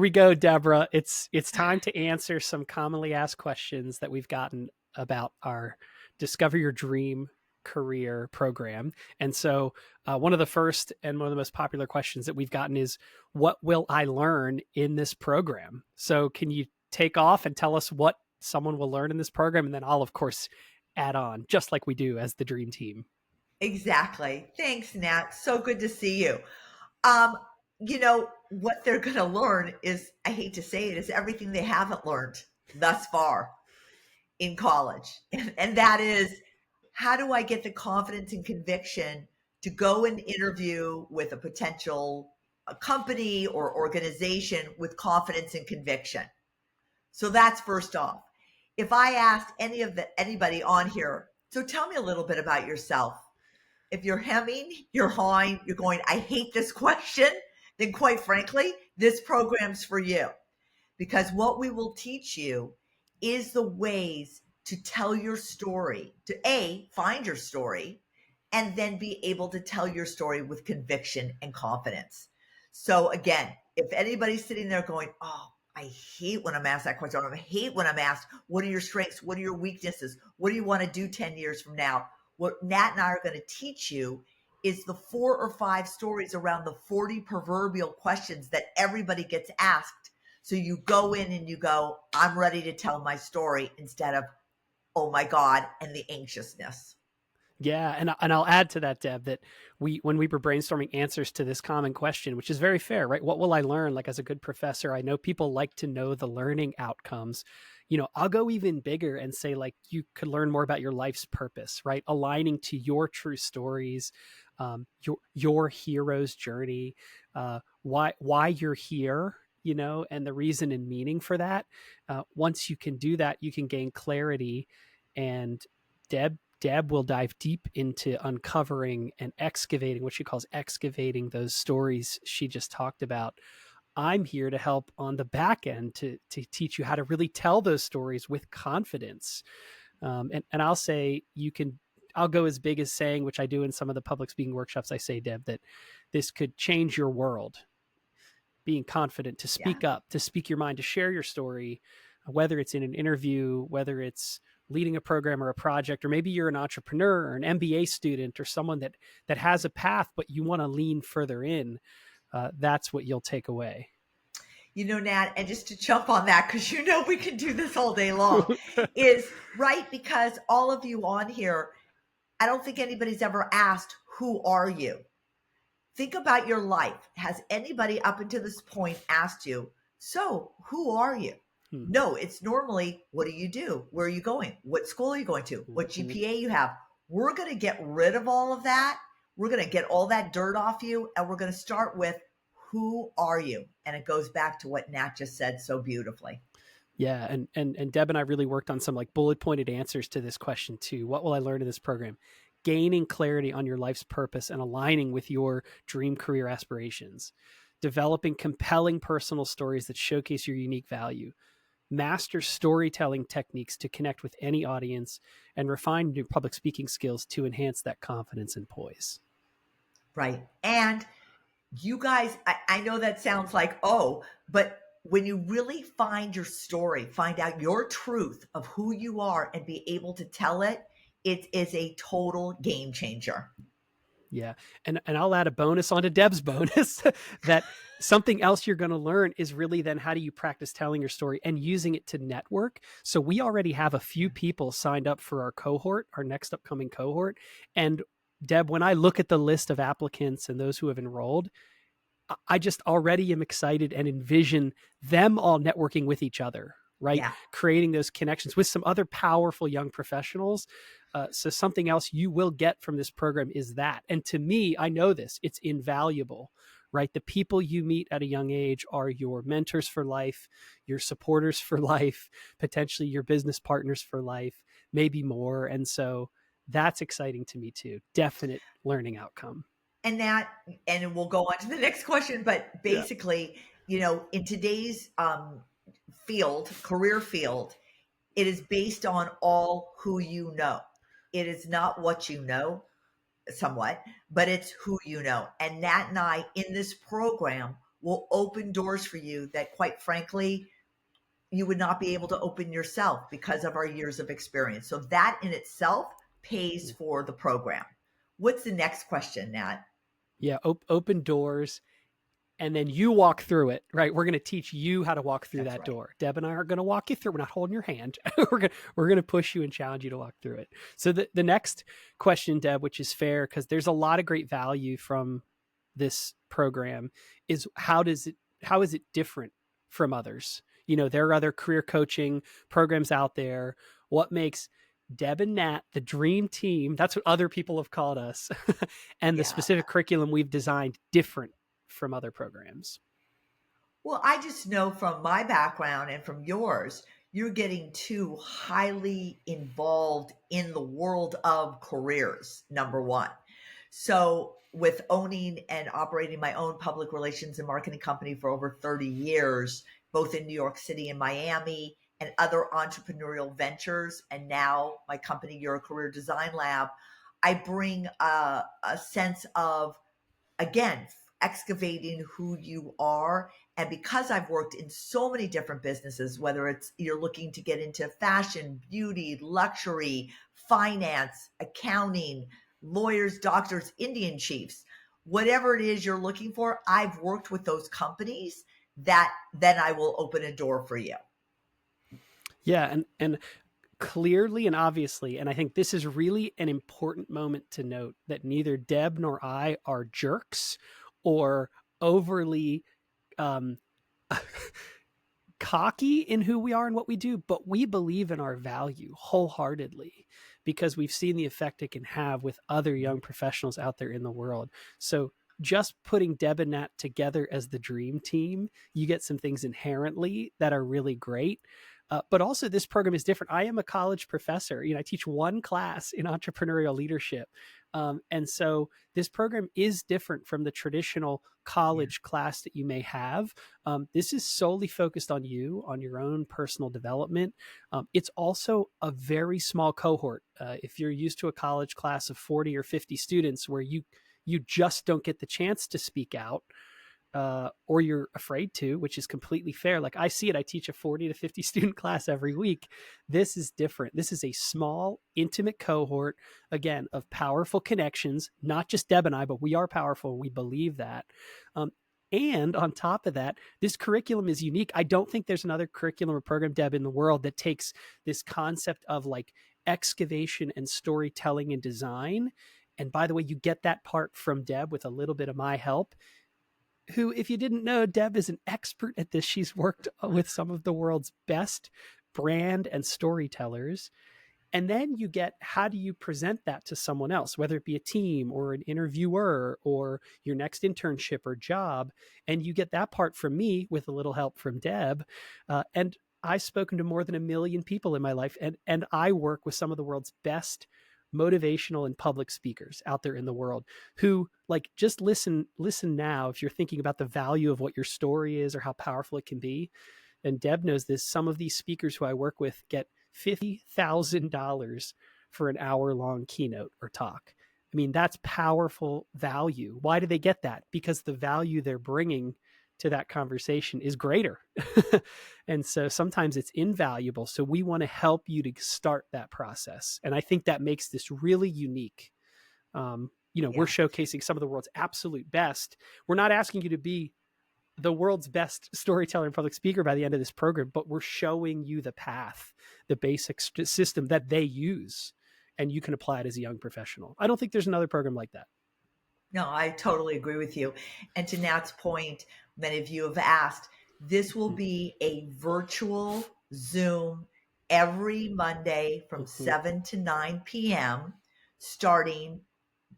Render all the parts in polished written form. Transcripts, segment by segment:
here we go, Deborah. It's time to answer some commonly asked questions that we've gotten about our Discover Your Dream Career program. And so, one of the first and one of the most popular questions that we've gotten is, "What will I learn in this program?" So, can you take off and tell us what someone will learn in this program, and then I'll of course add on, just like we do as the Dream Team. Exactly. Thanks, Nat. So good to see you. What they're going to learn is, I hate to say it, is everything they haven't learned thus far in college. And that is, how do I get the confidence and conviction to go and interview with a potential company or organization with confidence and conviction? So that's first off. If I asked anybody on here, so tell me a little bit about yourself. If you're hemming, you're hawing, you're going, I hate this question, then quite frankly, this program's for you. Because what we will teach you is the ways to tell your story, to find your story, and then be able to tell your story with conviction and confidence. So again, if anybody's sitting there going, oh, I hate when I'm asked that question, or I hate when I'm asked, what are your strengths? What are your weaknesses? What do you want to do 10 years from now? What Nat and I are going to teach you is the 4 or 5 stories around the 40 proverbial questions that everybody gets asked. So you go in and you go, I'm ready to tell my story, instead of, oh my God, and the anxiousness. Yeah, and I'll add to that, Deb, that when we were brainstorming answers to this common question, which is very fair, right? What will I learn? Like, as a good professor, I know people like to know the learning outcomes. I'll go even bigger and say, like, you could learn more about your life's purpose, right? Aligning to your true stories, your hero's journey, why you're here, and the reason and meaning for that. Once you can do that, you can gain clarity. And Deb will dive deep into uncovering and excavating, what she calls excavating those stories she just talked about. I'm here to help on the back end to teach you how to really tell those stories with confidence. And I'll say, I'll go as big as saying, which I do in some of the public speaking workshops, I say, Deb, that this could change your world. Being confident to speak up, to speak your mind, to share your story, whether it's in an interview, whether it's leading a program or a project, or maybe you're an entrepreneur or an MBA student or someone that has a path, but you want to lean further in. That's what you'll take away. Nat, and just to jump on that, because we can do this all day long, is right, because all of you on here, I don't think anybody's ever asked, who are you? Think about your life. Has anybody up until this point asked you, so who are you? No, it's normally, what do you do? Where are you going? What school are you going to? What GPA you have? We're going to get rid of all of that. We're going to get all that dirt off you. And we're going to start with, who are you? And it goes back to what Nat just said so beautifully. Yeah. And Deb and I really worked on some like bullet pointed answers to this question too. What will I learn in this program? Gaining clarity on your life's purpose and aligning with your dream career aspirations. Developing compelling personal stories that showcase your unique value. Master storytelling techniques to connect with any audience, and refine your public speaking skills to enhance that confidence and poise. Right. And you guys, I know that sounds like, oh, but when you really find your story, find out your truth of who you are and be able to tell it, it is a total game changer. Yeah. And I'll add a bonus onto Deb's bonus that something else you're going to learn is really then how do you practice telling your story and using it to network. So we already have a few people signed up for our cohort, our next upcoming cohort. And Deb, when I look at the list of applicants and those who have enrolled, I just already am excited and envision them all networking with each other, right? Yeah. Creating those connections with some other powerful young professionals. So something else you will get from this program is that. And to me, I know this, it's invaluable, right? The people you meet at a young age are your mentors for life, your supporters for life, potentially your business partners for life, maybe more. And so that's exciting to me too. Definite learning outcome. And we'll go on to the next question, but basically, in today's career field, it is based on all who you know. It is not what you know, somewhat, but it's who you know. And Nat and I in this program will open doors for you that, quite frankly, you would not be able to open yourself because of our years of experience. So that in itself pays for the program. What's the next question, Nat? Yeah, open doors, and then you walk through it, right? We're going to teach you how to walk through That's that right. door. Deb and I are going to walk you through. We're not holding your hand. We're going to push you and challenge you to walk through it. So the next question, Deb, which is fair because there's a lot of great value from this program, is how is it different from others? You know, there are other career coaching programs out there. What makes Deb and Nat the dream team? That's what other people have called us, and the Yeah. specific curriculum we've designed different from other programs. Well, I just know from my background and from yours, you're getting too highly involved in the world of careers, number one. So, with owning and operating my own public relations and marketing company for over 30 years, both in New York City and Miami, and other entrepreneurial ventures, and now my company, Your Career Design Lab, I bring a sense of, again, excavating who you are. And because I've worked in so many different businesses, whether it's you're looking to get into fashion, beauty, luxury, finance, accounting, lawyers, doctors, Indian chiefs, whatever it is you're looking for, I've worked with those companies that then I will open a door for you. Yeah, and clearly and obviously, and I think this is really an important moment to note that neither Deb nor I are jerks or overly um, cocky in who we are and what we do, but we believe in our value wholeheartedly because we've seen the effect it can have with other young professionals out there in the world. So just putting Deb and Nat together as the dream team, you get some things inherently that are really great. But also, this program is different. I am a college professor. You know, I teach one class in entrepreneurial leadership, and so this program is different from the traditional Yeah. college class that you may have. This is solely focused on you, on your own personal development. It's also a very small cohort. If you're used to a college class of 40 or 50 students where you just don't get the chance to speak out, or you're afraid to, which is completely fair. Like I see it, I teach a 40 to 50 student class every week. This is different. This is a small, intimate cohort, again, of powerful connections, not just Deb and I, but we are powerful. We believe that. Um, and on top of that, this curriculum is unique. I don't think there's another curriculum or program, Deb, in the world that takes this concept of like excavation and storytelling and design. And by the way, you get that part from Deb with a little bit of my help, who, if you didn't know, Deb is an expert at this. She's worked with some of the world's best brand and storytellers. And then you get, how do you present that to someone else, whether it be a team or an interviewer or your next internship or job? And you get that part from me with a little help from Deb. And I've spoken to more than 1 million people in my life, and I work with some of the world's best motivational and public speakers out there in the world who, like, just listen now if you're thinking about the value of what your story is or how powerful it can be. And Deb knows this, some of these speakers who I work with get $50,000 for an hour-long keynote or talk. I mean, that's powerful value. Why do they get that? Because the value they're bringing to that conversation is greater. And so sometimes it's invaluable. So we want to help you to start that process. And I think that makes this really unique. We're Yeah. showcasing some of the world's absolute best. We're not asking you to be the world's best storyteller and public speaker by the end of this program, but we're showing you the path, the basic system that they use, and you can apply it as a young professional. I don't think there's another program like that. No, I totally agree with you. And to Nat's point, many of you have asked, this will be a virtual Zoom every Monday from Mm-hmm. 7 to 9 p.m., starting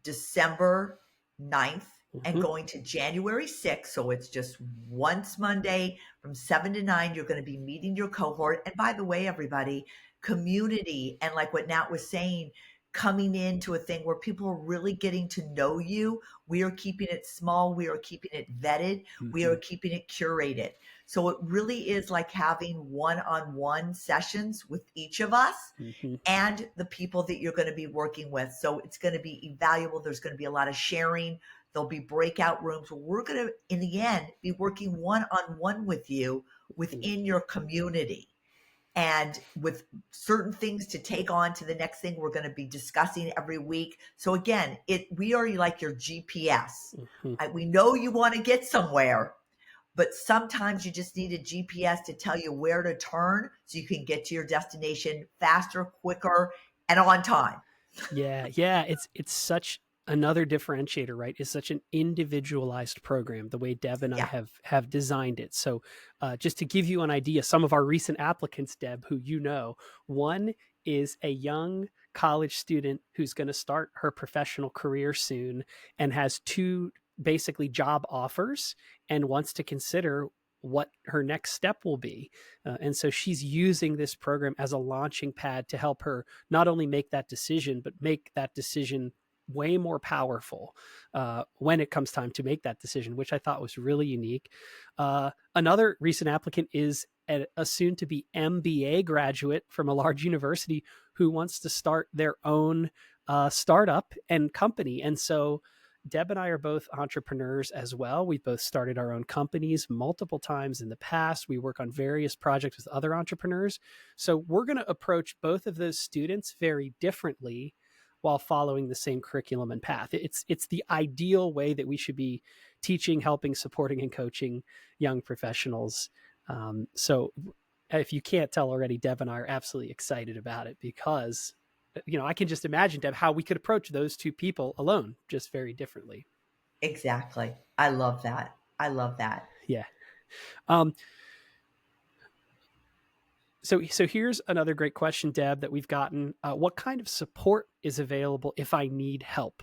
December 9th and Mm-hmm. going to January 6th. So it's just once Monday from 7 to 9. You're going to be meeting your cohort. And by the way, everybody, community, and like what Nat was saying, coming into a thing where people are really getting to know you. We are keeping it small. We are keeping it vetted. We are Mhm. keeping it curated. So it really is like having one-on-one sessions with each of us Mhm. and the people that you're going to be working with. So it's going to be valuable. There's going to be a lot of sharing. There'll be breakout rooms where we're going to, in the end, be working one-on-one with you Mhm. within your community and with certain things to take on to the next thing we're going to be discussing every week. So again, we are like your GPS. Mhm. We know you want to get somewhere, but sometimes you just need a GPS to tell you where to turn so you can get to your destination faster, quicker, and on time. Yeah, yeah, it's such another differentiator, right? It's such an individualized program, the way Deb and I Yeah. have designed it. So, just to give you an idea, some of our recent applicants, Deb, who you know, one is a young college student who's going to start her professional career soon and has two basically job offers and wants to consider what her next step will be. And so she's using this program as a launching pad to help her not only make that decision, but make that decision way more powerful when it comes time to make that decision, which I thought was really unique. Another recent applicant is a soon to be MBA graduate from a large university who wants to start their own startup and company. And so Deb and I are both entrepreneurs as well. We've both started our own companies multiple times in the past. We work on various projects with other entrepreneurs. So we're going to approach both of those students very differently while following the same curriculum and path. It's the ideal way that we should be teaching, helping, supporting, and coaching young professionals. So if you can't tell already, Deb and I are absolutely excited about it because I can just imagine, Deb, how we could approach those two people alone just very differently. Exactly. I love that. I love that. Yeah. Um, so here's another great question, Deb, that we've gotten. What kind of support is available if I need help?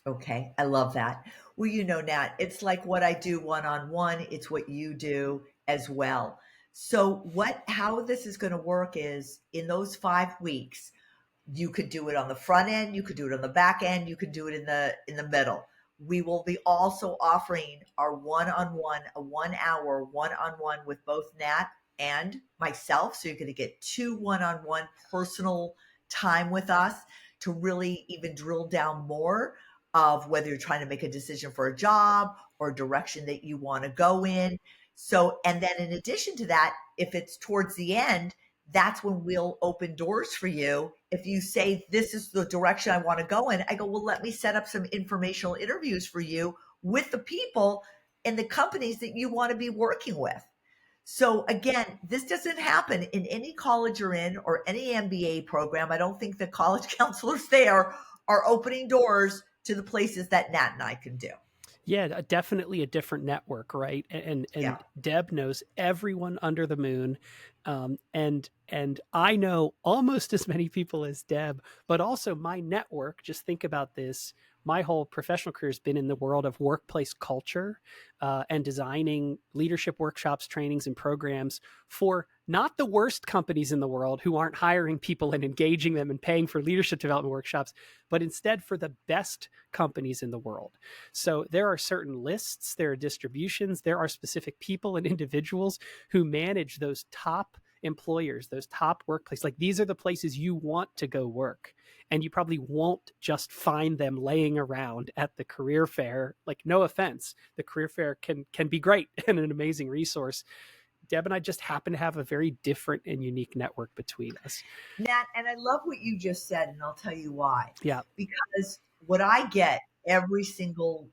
Okay. I love that. Well, Nat, it's like what I do one on one, it's what you do as well. So, how this is going to work is in those 5 weeks, you could do it on the front end, you could do it on the back end, you could do it in the middle. We will be also offering our one-on-one, a 1 hour one-on-one with both Nat and myself. So you're going to get two one-on-one personal time with us to really even drill down more of whether you're trying to make a decision for a job or direction that you want to go in. So, and then in addition to that, if it's towards the end, that's when we'll open doors for you. If you say, this is the direction I want to go in, I go, well, let me set up some informational interviews for you with the people and the companies that you want to be working with. So again, this doesn't happen in any college you're in or any MBA program. I don't think the college counselors there are opening doors to the places that Nat and I can do. Yeah, definitely a different network, right? And Yeah. Deb knows everyone under the moon, and I know almost as many people as Deb, but also my network. Just think about this: my whole professional career has been in the world of workplace culture and designing leadership workshops, trainings, and programs for not the worst companies in the world who aren't hiring people and engaging them and paying for leadership development workshops, but instead for the best companies in the world. So there are certain lists, there are distributions, there are specific people and individuals who manage those top employers, those top workplaces. Like these are the places you want to go work. And you probably won't just find them laying around at the career fair. Like, no offense, the career fair can be great and an amazing resource. Deb and I just happen to have a very different and unique network between us. Nat, and I love what you just said, and I'll tell you why. Yeah. Because what I get every single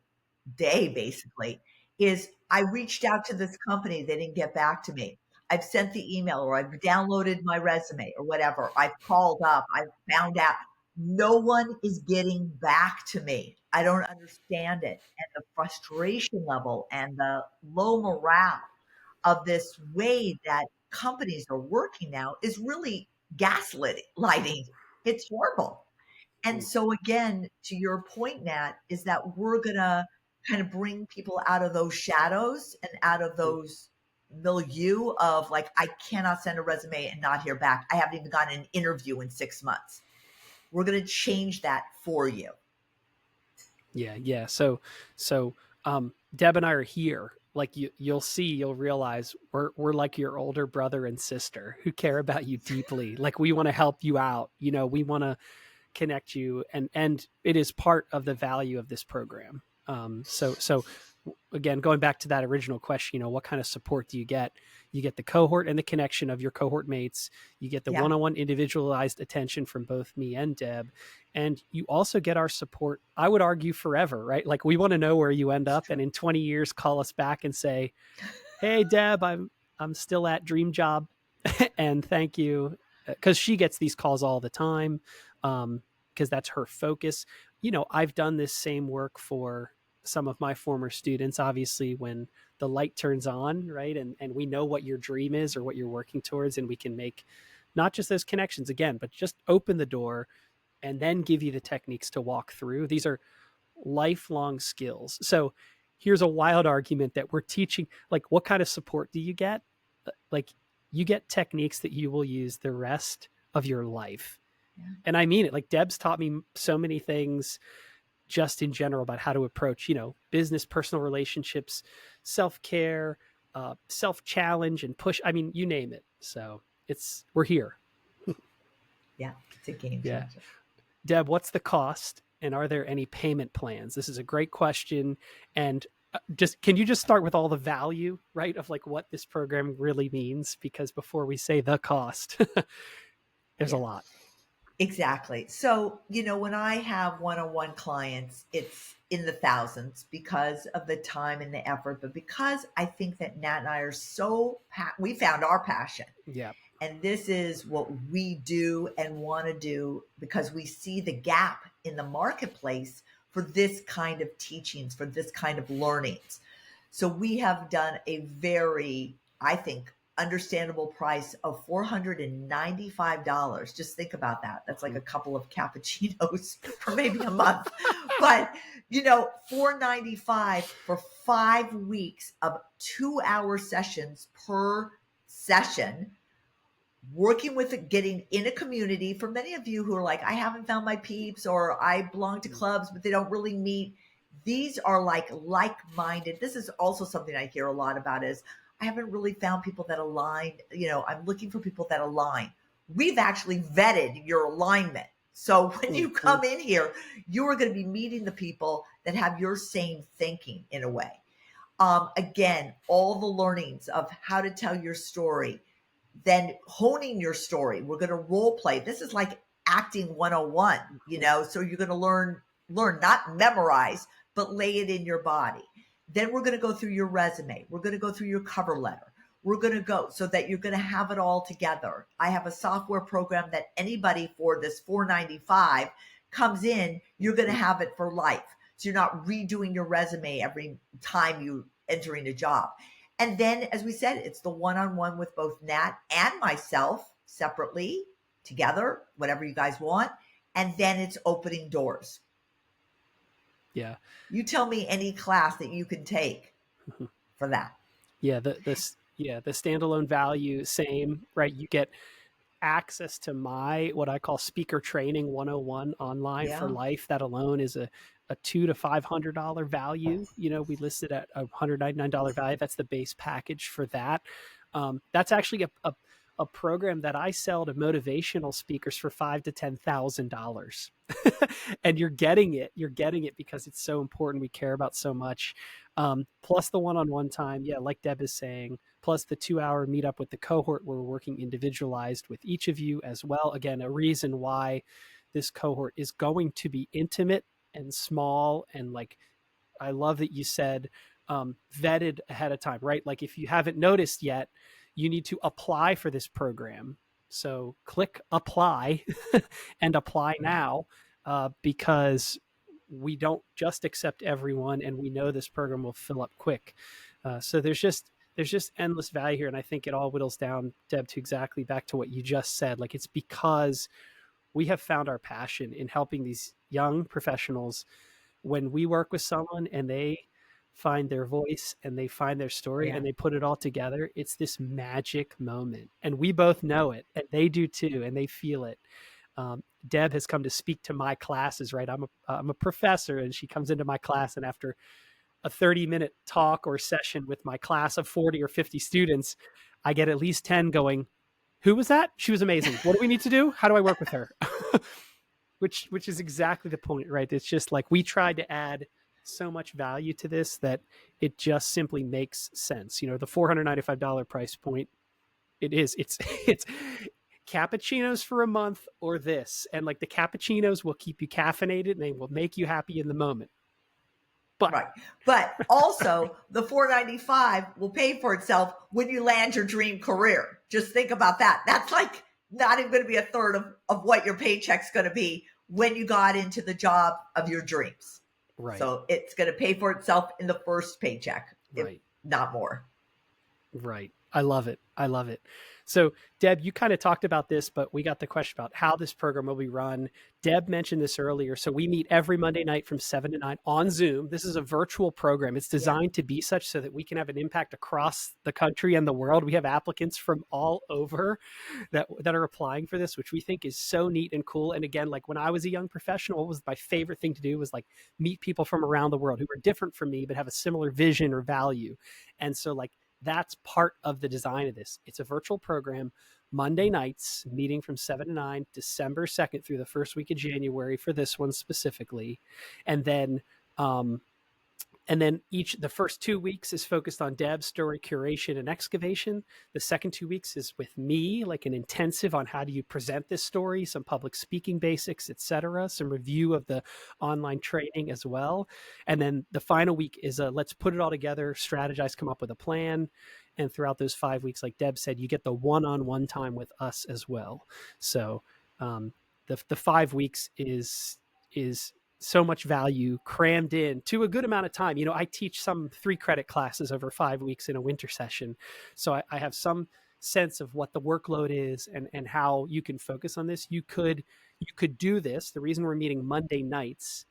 day, basically, is I reached out to this company, they didn't get back to me. I've sent the email or I've downloaded my resume or whatever. I've called up, I've found out. No one is getting back to me. I don't understand it. And the frustration level and the low morale of this way that companies are working now is really gaslighting. Lighting. It's horrible. And so again, to your point, Nat, is that we're gonna kind of bring people out of those shadows and out of those milieu of like, I cannot send a resume and not hear back. I haven't even gotten an interview in 6 months. We're going to change that for you. Yeah, yeah. So Deb and I are here. Like you'll realize we're like your older brother and sister who care about you deeply. Like we want to help you out. We want to connect you, and it is part of the value of this program. So again, going back to that original question, what kind of support do you get? You get the cohort and the connection of your cohort mates. You get the Yeah. one-on-one individualized attention from both me and Deb. And you also get our support, I would argue, forever, right? Like we want to know where you end It's up. true. And in 20 years, call us back and say, hey, Deb, I'm still at Dream Job. And thank you. Because she gets these calls all the time. Because that's her focus. I've done this same work for some of my former students. Obviously, when the light turns on, right, and we know what your dream is or what you're working towards, and we can make not just those connections again, but just open the door and then give you the techniques to walk through. These are lifelong skills. So here's a wild argument that we're teaching, like, what kind of support do you get? Like, you get techniques that you will use the rest of your life. Yeah. And I mean it. Like, Deb's taught me so many things just in general about how to approach, business, personal relationships, self-care, self-challenge, and push. I mean, you name it. So we're here. Yeah. It's a game Yeah. changer. Deb, what's the cost, and are there any payment plans? This is a great question. And can you just start with all the value, right, of like what this program really means? Because before we say the cost, there's a Yeah. lot. Exactly. So, when I have one-on-one clients, it's in the thousands because of the time and the effort, but because I think that Nat and I are we found our passion. Yeah. And this is what we do and want to do because we see the gap in the marketplace for this kind of teachings, for this kind of learnings. So we have done a very, I think, understandable price of $495. Just think about that. That's like a couple of cappuccinos for maybe a month. But, $495 for 5 weeks of 2-hour sessions per session, working with it, getting in a community. For many of you who are like, I haven't found my peeps, or I belong to clubs, but they don't really meet. These are like-minded. This is also something I hear a lot about is I haven't really found people that align. I'm looking for people that align. We've actually vetted your alignment. So when you come in here, you are going to be meeting the people that have your same thinking in a way. Again, all the learnings of how to tell your story, then honing your story. We're going to role play. This is like acting 101, so you're going to learn, not memorize, but lay it in your body. Then we're going to go through your resume. We're going to go through your cover letter. We're going to go so that you're going to have it all together. I have a software program that anybody for this $495 comes in, you're going to have it for life. So you're not redoing your resume every time you entering a job. And then, as we said, it's the one-on-one with both Nat and myself separately, together, whatever you guys want. And then it's opening doors. Yeah. You tell me any class that you can take for that. Yeah. The standalone value, same, right? You get access to my what I call speaker training 101 online for Yeah. life. That alone is a $200 to $500 value. We listed at a $199 value. That's the base package for that. That's actually a program that I sell to motivational speakers for $5,000 to $10,000. And you're getting it. You're getting it because it's so important. We care about so much. Plus the one-on-one time. Yeah, like Deb is saying, plus the 2-hour meetup with the cohort where we're working individualized with each of you as well. Again, a reason why this cohort is going to be intimate and small. And like, I love that you said vetted ahead of time, right? Like if you haven't noticed yet, you need to apply for this program. So click apply and apply now because we don't just accept everyone, and we know this program will fill up quick. So there's just endless value here, and I think it all whittles down, Deb, to exactly back to what you just said. Like it's because we have found our passion in helping these young professionals. When we work with someone and they find their voice and they find their story and they put it all together, it's this magic moment, and we both know it, and they do too, and they feel it. Deb has come to speak to my classes, right? I'm a professor, and she comes into my class, and after a 30-minute talk or session with my class of 40 or 50 students, I get at least 10 going, who was that? She was amazing. What do we need to do? How do I work with her? which is exactly the point, right? It's just like we tried to add so much value to this that it just simply makes sense. The $495 price point, it's cappuccinos for a month or this. And like the cappuccinos will keep you caffeinated and they will make you happy in the moment. But right. But also the $495 will pay for itself when you land your dream career. Just think about that. That's like not even going to be a third of what your paycheck's going to be when you got into the job of your dreams. right. So it's going to pay for itself in the first paycheck, if Right. not more. Right. I love it. I love it. So, Deb, you kind of talked about this, but we got the question about how this program will be run. Deb mentioned this earlier. So, we meet every Monday night from 7 to 9 on Zoom. This is a virtual program. It's designed to be such so that we can have an impact across the country and the world. We have applicants from all over that are applying for this, which we think is so neat and cool. And again, like when I was a young professional, what was my favorite thing to do was like meet people from around the world who were different from me, but have a similar vision or value. And so, like, that's part of the design of this. It's a virtual program, Monday nights, meeting from 7 to 9, December 2nd through the first week of January for this one specifically. And then the first 2 weeks is focused on Deb's story curation and excavation. The second 2 weeks is with me, like an intensive on how do you present this story, some public speaking basics, etc., some review of the online training as well. And then the final week is let's put it all together, strategize, come up with a plan. And throughout those 5 weeks, like Deb said, you get the one-on-one time with us as well. So the 5 weeks is so much value crammed in to a good amount of time. I teach some 3-credit classes over 5 weeks in a winter session. So I have some sense of what the workload is and how you can focus on this. You could do this. The reason we're meeting Monday nights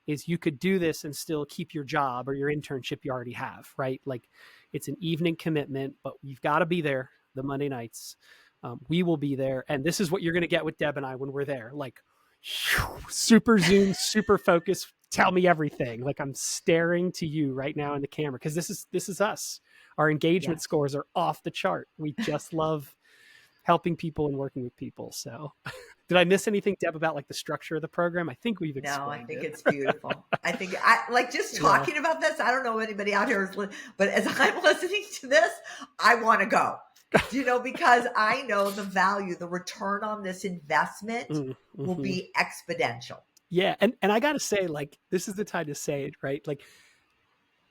is you could do this and still keep your job or your internship you already have, right? Like it's an evening commitment, but you've got to be there the Monday nights. We will be there. And this is what you're going to get with Deb and I when we're there. Like, super zoom, super focus, tell me everything. Like I'm staring to you right now in the camera because this is us. Our engagement scores are off the chart. We just love helping people and working with people. So did I miss anything, Deb, about like the structure of the program? I think we've explained No, I think it. it's beautiful. I think I like just talking about this. I don't know if anybody out here is, but as I'm listening to this, I want to go. Because I know the value, the return on this investment will be exponential. Yeah. And I got to say, like, this is the time to say it, right? Like,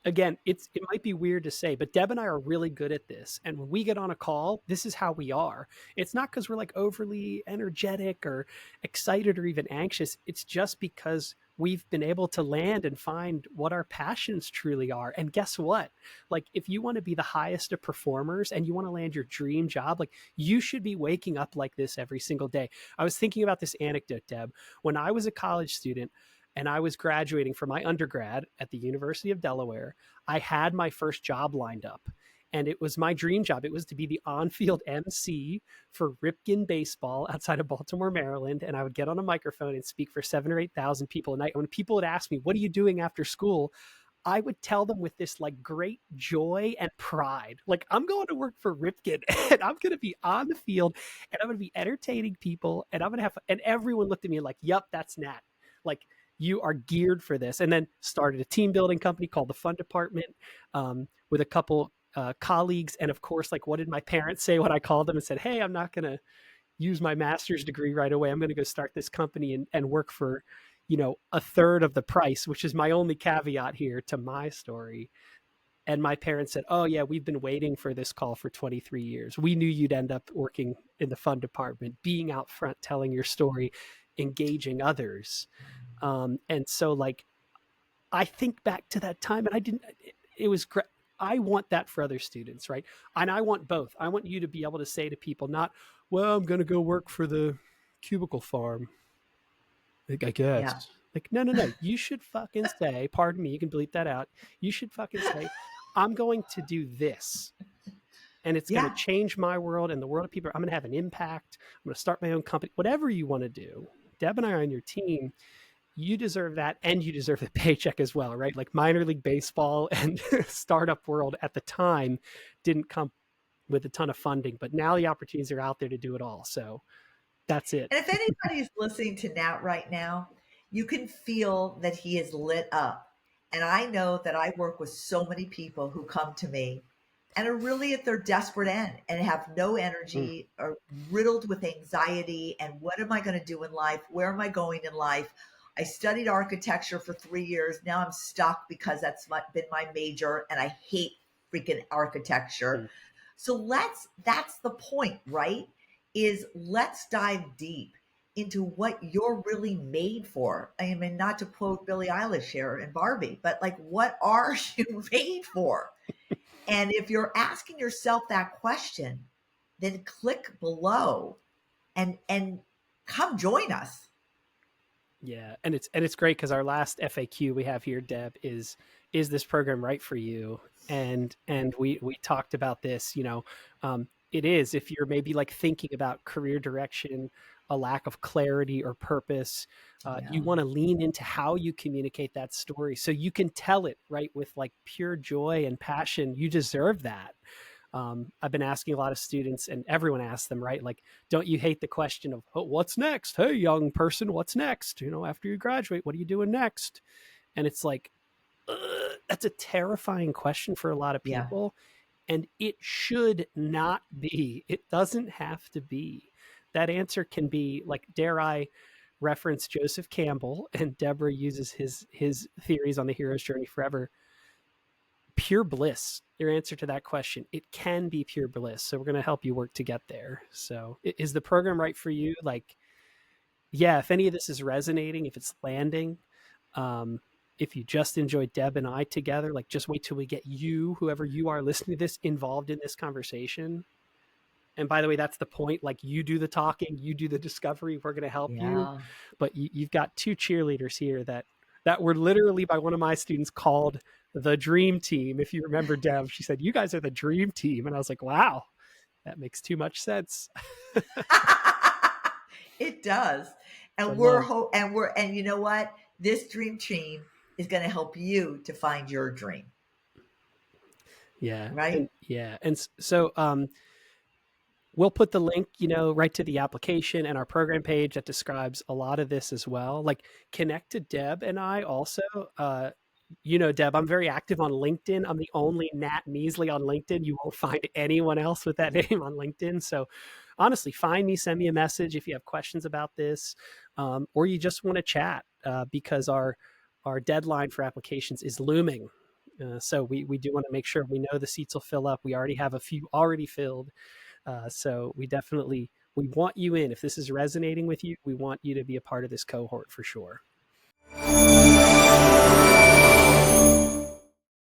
again, it might be weird to say, but Deb and I are really good at this. And when we get on a call, this is how we are. It's not because we're like overly energetic or excited or even anxious. It's just because we've been able to land and find what our passions truly are. And guess what? Like, if you want to be the highest of performers and you want to land your dream job, like you should be waking up like this every single day. I was thinking about this anecdote, Deb. When I was a college student, and I was graduating from my undergrad at the University of Delaware, I had my first job lined up. And it was my dream job. It was to be the on-field MC for Ripken baseball outside of Baltimore, Maryland. And I would get on a microphone and speak for 7,000 or 8,000 people a night. When people would ask me, what are you doing after school? I would tell them with this like great joy and pride, like I'm going to work for Ripken and I'm going to be on the field and I'm going to be entertaining people and I'm going to have, and everyone looked at me like, yep, that's Nat. Like, you are geared for this. And then started a team building company called the Fun Department with a couple colleagues. And of course, like, what did my parents say when I called them and said, hey, I'm not going to use my master's degree right away. I'm going to go start this company and work for, a third of the price, which is my only caveat here to my story. And my parents said, oh yeah, we've been waiting for this call for 23 years. We knew you'd end up working in the Fun Department, being out front, telling your story, engaging others. And so like, I think back to that time and it was great. I want that for other students, right? And I want both. I want you to be able to say to people, not, well, I'm going to go work for the cubicle farm. Like, I guess. Yeah. Like, no. You should fucking say, pardon me, you can bleep that out. You should fucking say, I'm going to do this. and it's going to Yeah. change my world and the world of people. I'm going to have an impact. I'm going to start my own company, whatever you want to do. Deb and I are on your team. You deserve that, and you deserve the paycheck as well, right? Like minor league baseball and startup world at the time didn't come with a ton of funding, but now the opportunities are out there to do it all. So that's it. And if anybody's listening to Nat right now, you can feel that he is lit up. And I know that I work with so many people who come to me and are really at their desperate end and have no Mm, energy, are riddled with anxiety. And what am I going to do in life? Where am I going in life? I studied architecture for 3 years. Now I'm stuck because been my major and I hate freaking architecture. mm. So that's the point, right? Is let's dive deep into what you're really made for. I mean, not to quote Billie Eilish here and Barbie, but like, what are you made for? And if you're asking yourself that question, then click below and come join us. Yeah, and it's great because our last FAQ we have here, Deb, is this program right for you? And we talked about this. It is if you're maybe like thinking about career direction, a lack of clarity or purpose. You Yeah. want to lean into how you communicate that story so you can tell it right with like pure joy and passion. You deserve that. I've been asking a lot of students, and everyone asks them, right? Like, don't you hate the question of, oh, what's next? Hey, young person, what's next? After you graduate, what are you doing next? And it's like, that's a terrifying question for a lot of Yeah. people. And it should not be. It doesn't have to be. That answer can be like, dare I reference Joseph Campbell, and Deborah uses his theories on the hero's journey forever. Pure bliss, your answer to that question. It can be pure bliss, so we're going to help you work to get there. So is the program right for you? Like, yeah, if any of this is resonating, if it's landing, um, if you just enjoyed Deb and I together, like, just wait till we get you, whoever you are listening to this, involved in this conversation. And by the way, that's the point. Like, you do the talking, you do the discovery, we're going to help you. Yeah. But you've got two cheerleaders here that were literally by one of my students called the dream team. If you remember, Deb, she said, you guys are the dream team. And I was like, wow, that makes too much sense. It does. So I And love, and you know what? This dream team is going to help you to find your dream, yeah. right? And yeah. And so, we'll put the link, right to the application and our program page that describes a lot of this as well. Like, connect to Deb and I also. Deb, I'm very active on LinkedIn. I'm the only Nat Measley on LinkedIn. You won't find anyone else with that name on LinkedIn. So honestly, find me, send me a message if you have questions about this, or you just want to chat, because our deadline for applications is looming. So we do want to make sure we know the seats will fill up. We already have a few already filled. So we want you in. If this is resonating with you, we want you to be a part of this cohort for sure.